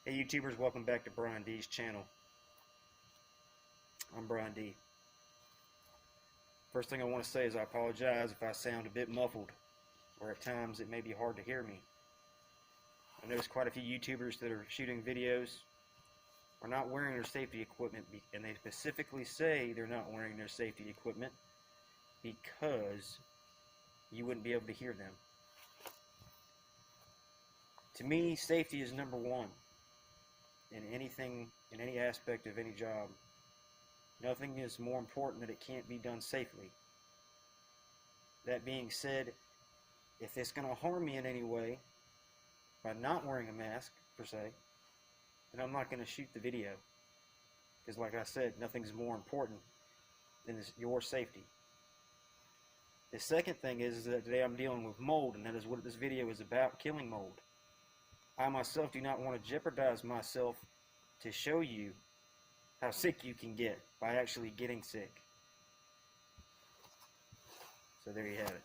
Hey YouTubers, welcome back to Brian D's channel. I'm Brian D. First thing I want to say is I apologize if I sound a bit muffled, or at times it may be hard to hear me. I noticed quite a few YouTubers that are shooting videos are not wearing their safety equipment, and they specifically say they're not wearing their safety equipment because you wouldn't be able to hear them. To me, safety is number one in anything, in any aspect of any job. Nothing is more important that it can't be done safely. That being said, if it's going to harm me in any way by not wearing a mask, per se, then I'm not going to shoot the video. Because like I said, nothing's more important than your safety. The second thing is that today I'm dealing with mold, and that is what this video is about, killing mold. I myself do not want to jeopardize myself to show you how sick you can get by actually getting sick. So there you have it.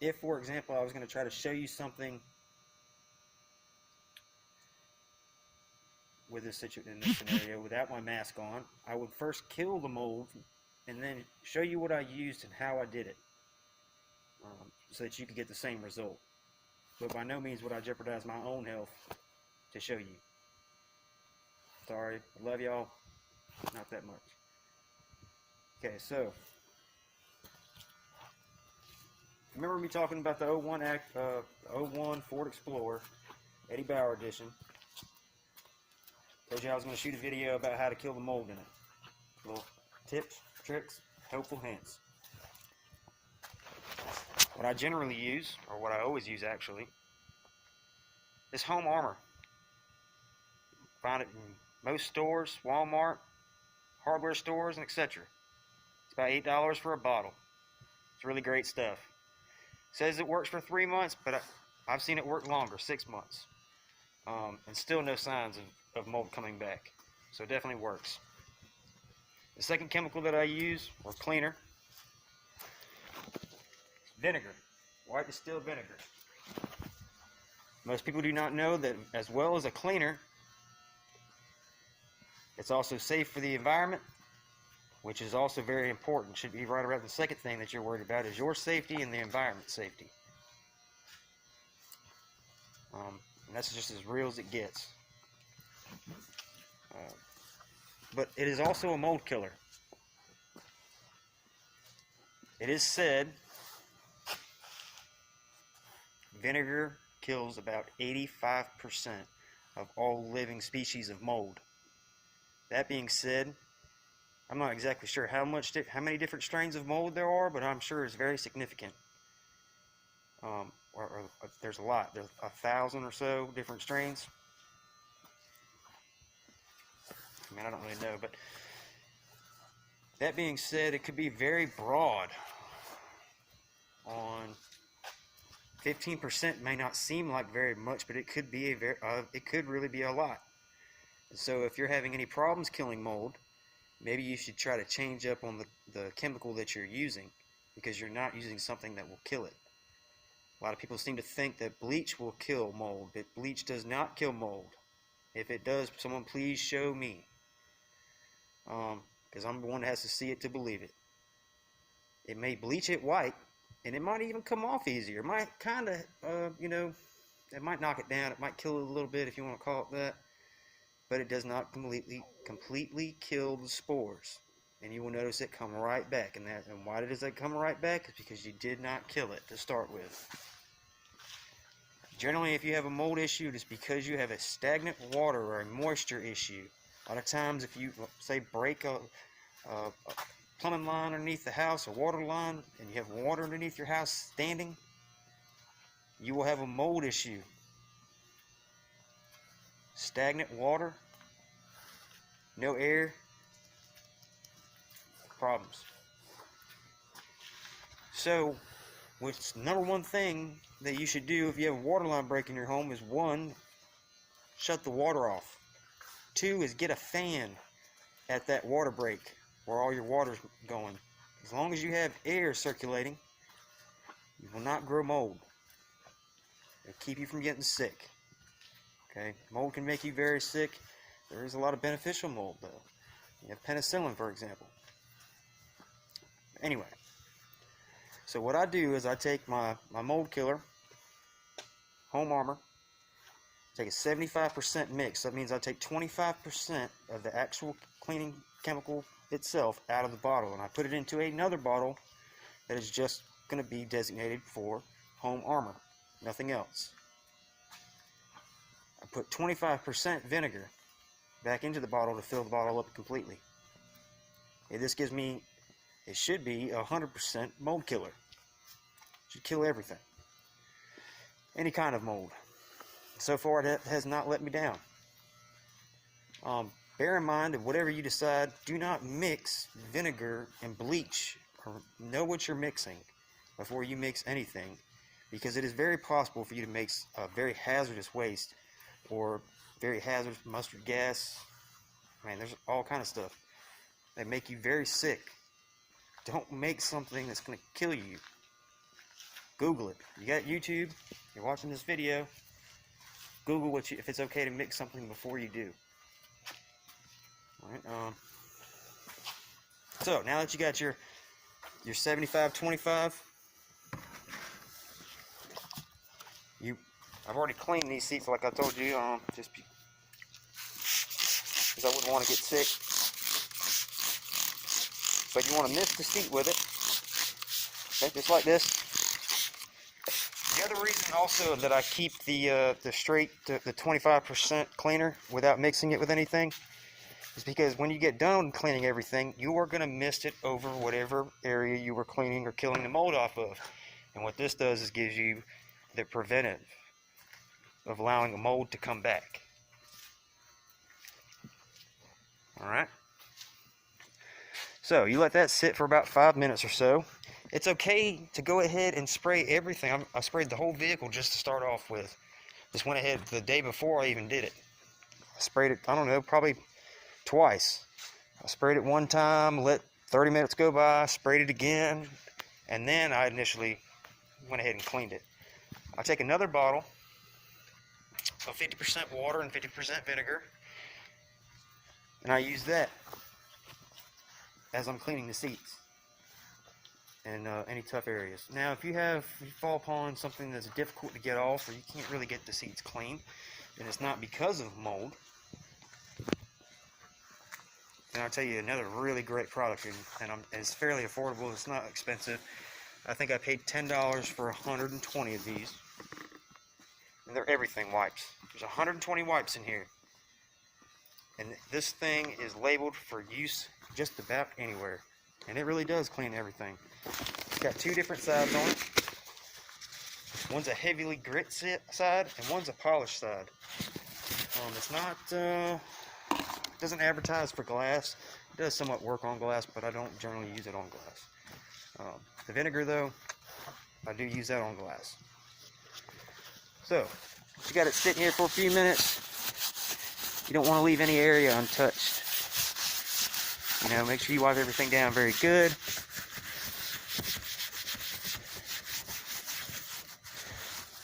If, for example, I was going to try to show you something with this in this scenario without my mask on, I would first kill the mold and then show you what I used and how I did it, so that you could get the same result. But by no means would I jeopardize my own health to show you. Sorry, I love y'all, not that much. Okay, so remember me talking about the 01 Ford Explorer, Eddie Bauer edition. Told you I was going to shoot a video about how to kill the mold in it. Little tips, tricks, helpful hints. What I generally use, or what I always use actually, is Home Armor. Find it in most stores, Walmart, hardware stores, and etc. It's about $8 for a bottle. It's really great stuff. It says it works for 3 months, but I've seen it work longer, 6 months. And still no signs of mold coming back. So it definitely works. The second chemical that I use, or cleaner, vinegar, white distilled vinegar. Most people do not know that as well as a cleaner, it's also safe for the environment, which is also very important. Should be right around the second thing that you're worried about is your safety and the environment safety. And that's just as real as it gets. But it is also a mold killer. It is said vinegar kills about 85% of all living species of mold. That being said, I'm not exactly sure how many different strains of mold there are, but I'm sure it's very significant. Or there's a lot. There's 1,000 or so different strains. I mean, I don't really know, but that being said, it could be very broad. On 15% may not seem like very much, but it could be it could really be a lot. And so if you're having any problems killing mold, maybe you should try to change up on the chemical that you're using, because you're not using something that will kill it. A lot of people seem to think that bleach will kill mold, but bleach does not kill mold. If it does, someone please show me, because I'm the one that has to see it to believe it. It may bleach it white, and it might even come off easier. It might kind of, it might knock it down. It might kill it a little bit, if you want to call it that. But it does not completely kill the spores. And you will notice it come right back. And why does it come right back? It's because you did not kill it to start with. Generally, if you have a mold issue, it is because you have a stagnant water or a moisture issue. A lot of times, if you, say, break a plumbing line underneath the house, a water line, and you have water underneath your house standing, you will have a mold issue. Stagnant water, no air, problems. So, what's number one thing that you should do if you have a water line break in your home is, 1, shut the water off. 2 is get a fan at that water break where all your water's going. As long as you have air circulating, you will not grow mold. It'll keep you from getting sick. Okay, mold can make you very sick. There is a lot of beneficial mold though. You have penicillin, for example. Anyway, so what I do is I take my mold killer, Home Armor, take a 75% mix. That means I take 25% of the actual cleaning chemical itself out of the bottle, and I put it into another bottle that is just going to be designated for Home Armor, nothing else. I put 25% vinegar back into the bottle to fill the bottle up completely. Okay, this gives me, it should be 100% mold killer. It should kill everything, any kind of mold. So far, it has not let me down. Bear in mind that whatever you decide, do not mix vinegar and bleach, or know what you're mixing before you mix anything, because it is very possible for you to mix a very hazardous waste or very hazardous mustard gas. Man, there's all kind of stuff that make you very sick. Don't make something that's going to kill you. Google it. You got YouTube, you're watching this video, Google if it's okay to mix something before you do. Alright, so now that you got your 75-25, I've already cleaned these seats like I told you, just because I wouldn't want to get sick. But you want to mist the seat with it, okay, just like this. The other reason also that I keep the 25% cleaner without mixing it with anything is because when you get done cleaning everything, you are going to mist it over whatever area you were cleaning or killing the mold off of. And what this does is gives you the preventive of allowing the mold to come back. Alright? So you let that sit for about 5 minutes or so. It's okay to go ahead and spray everything. I sprayed the whole vehicle just to start off with. Just went ahead the day before I even did it. I sprayed it, I don't know, probably twice. I sprayed it one time, let 30 minutes go by, sprayed it again, and then I initially went ahead and cleaned it. I take another bottle of 50% water and 50% vinegar, and I use that as I'm cleaning the seats and any tough areas. Now, if you fall upon something that's difficult to get off, or you can't really get the seats clean, and it's not because of mold, then I'll tell you another really great product, and it's fairly affordable. It's not expensive. I think I paid $10 for 120 of these, and they're everything wipes. There's 120 wipes in here, and this thing is labeled for use just about anywhere, and it really does clean everything. It's got two different sides on it. One's a heavily grit side, and one's a polished side. It's not, it doesn't advertise for glass. It does somewhat work on glass, but I don't generally use it on glass. The vinegar, though, I do use that on glass. So, you got it sitting here for a few minutes. You don't want to leave any area untouched. You know, make sure you wipe everything down very good.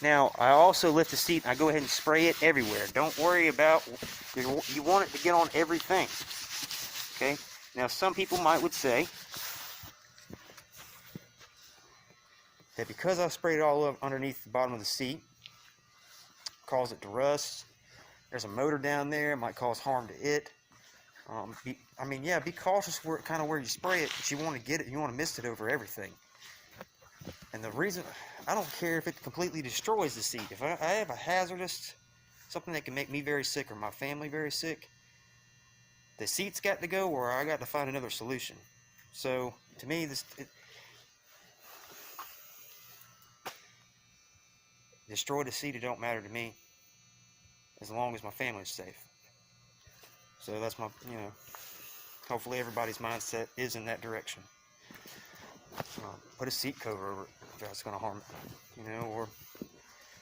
Now, I also lift the seat and I go ahead and spray it everywhere. Don't worry about, you want it to get on everything. Okay? Now, some people would say that because I sprayed it all up underneath the bottom of the seat, cause it to rust. There's a motor down there, it might cause harm to it. Be cautious where you spray it, but you want to mist it over everything. And the reason, I don't care if it completely destroys the seat. If I have a hazardous, something that can make me very sick or my family very sick, the seat's got to go, or I got to find another solution. So, to me, destroy the seat, it don't matter to me, as long as my family's safe. So that's my, hopefully everybody's mindset is in that direction. Put a seat cover over it if that's going to harm it, or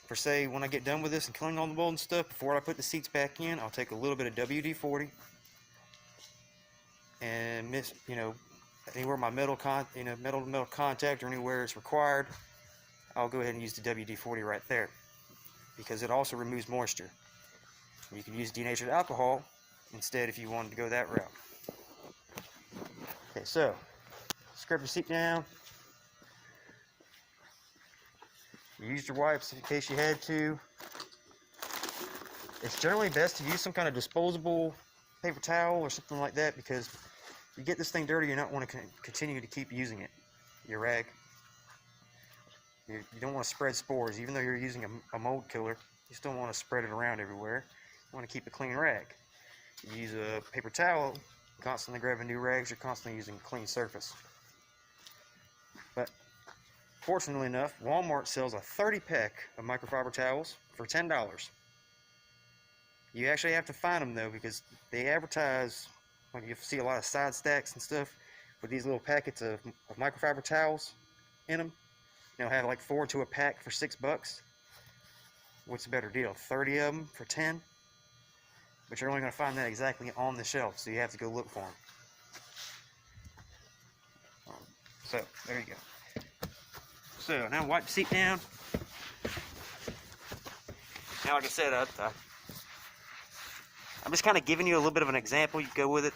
for say when I get done with this and cleaning all the mold and stuff, before I put the seats back in, I'll take a little bit of WD-40 and anywhere my metal to metal contact or anywhere it's required, I'll go ahead and use the WD-40 right there, because it also removes moisture. You can use denatured alcohol instead if you wanted to go that route. Okay, so scrub your seat down. You used your wipes in case you had to. It's generally best to use some kind of disposable paper towel or something like that, because if you get this thing dirty, you're not want to continue to keep using it. Your rag. You don't want to spread spores. Even though you're using a mold killer, you still want to spread it around everywhere. You want to keep a clean rag. You use a paper towel, constantly grabbing new rags, you're constantly using a clean surface. But fortunately enough, Walmart sells a 30-pack of microfiber towels for $10. You actually have to find them though, because they advertise, like you see a lot of side stacks and stuff with these little packets of microfiber towels in them. They'll have like 4 to a pack for $6. What's a better deal? 30 of them for 10? But you're only going to find that exactly on the shelf, so you have to go look for them. So, there you go. So, now wipe the seat down. Now, like I said, I'm just kind of giving you a little bit of an example. You go with it.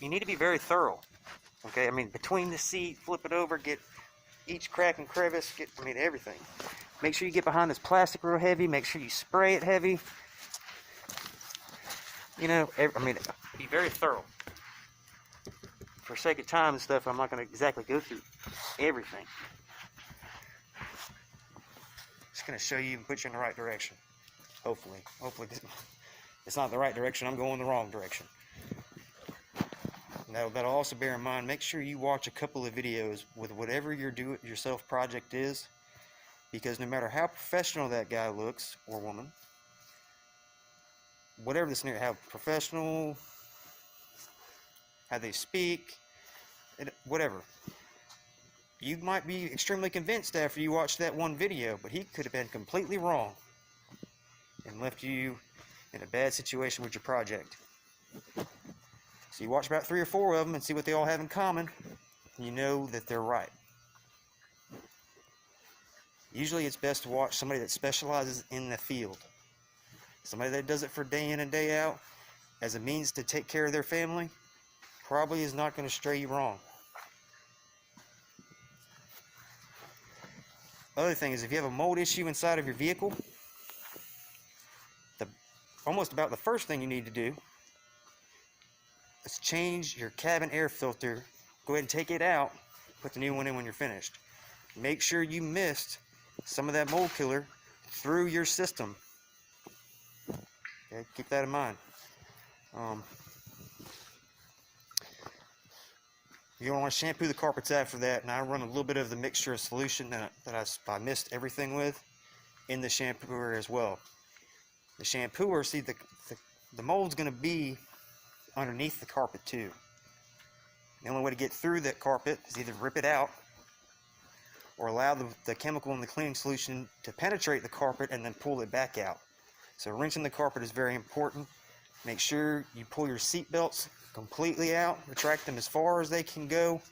You need to be very thorough. Okay, I mean, between the seat, flip it over, get each crack and crevice, everything. Make sure you get behind this plastic real heavy. Make sure you spray it heavy. Be very thorough. For sake of time and stuff, I'm not going to exactly go through everything. Just going to show you and put you in the right direction. Hopefully. Hopefully it's not the right direction. I'm going the wrong direction. That'll also bear in mind, make sure you watch a couple of videos with whatever your do-it-yourself project is, because no matter how professional that guy looks, or woman, whatever the scenario, how professional, how they speak, whatever, you might be extremely convinced after you watch that one video, but he could have been completely wrong and left you in a bad situation with your project. So you watch about 3 or 4 of them and see what they all have in common, and you know that they're right. Usually it's best to watch somebody that specializes in the field. Somebody that does it for day in and day out as a means to take care of their family probably is not going to stray you wrong. Other thing is, if you have a mold issue inside of your vehicle, almost about the first thing you need to do is change your cabin air filter. Go ahead and take it out, put the new one in when you're finished. Make sure you missed some of that mold killer through your system. Okay, keep that in mind. You don't want to shampoo the carpets after that, and I run a little bit of the mixture of solution that I missed everything with in the shampooer as well. The shampooer, see, the mold's going to be underneath the carpet too. The only way to get through that carpet is either rip it out or allow the chemical in the cleaning solution to penetrate the carpet and then pull it back out. So rinsing the carpet is very important. Make sure you pull your seat belts completely out, retract them as far as they can go,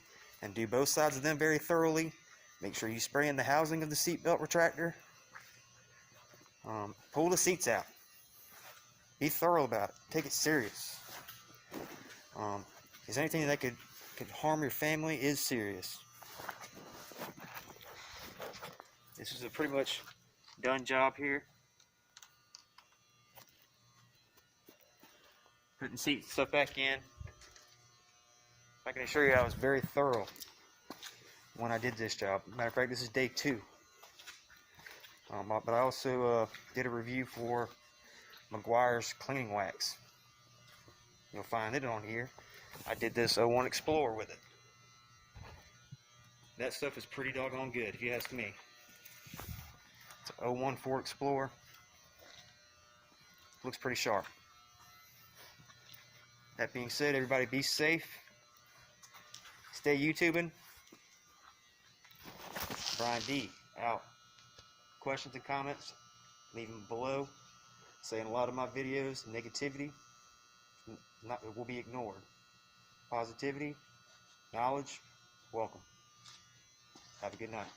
and do both sides of them very thoroughly. Make sure you spray in the housing of the seat belt retractor. Pull the seats out. Be thorough about it. Take it serious. Because anything that could harm your family is serious. This is a pretty much done job here. Putting seat stuff back in. I can assure you I was very thorough when I did this job. Matter of fact, this is day 2. But I also did a review for Meguiar's cleaning wax. You'll find it on here. I did this 01 Explorer with it. That stuff is pretty doggone good, if you ask me. It's a 01 Ford Explorer. Looks pretty sharp. That being said, everybody be safe. Stay YouTubing. Brian D. out. Questions and comments, leave them below. Saying a lot of my videos, negativity will be ignored. Positivity, knowledge, welcome. Have a good night.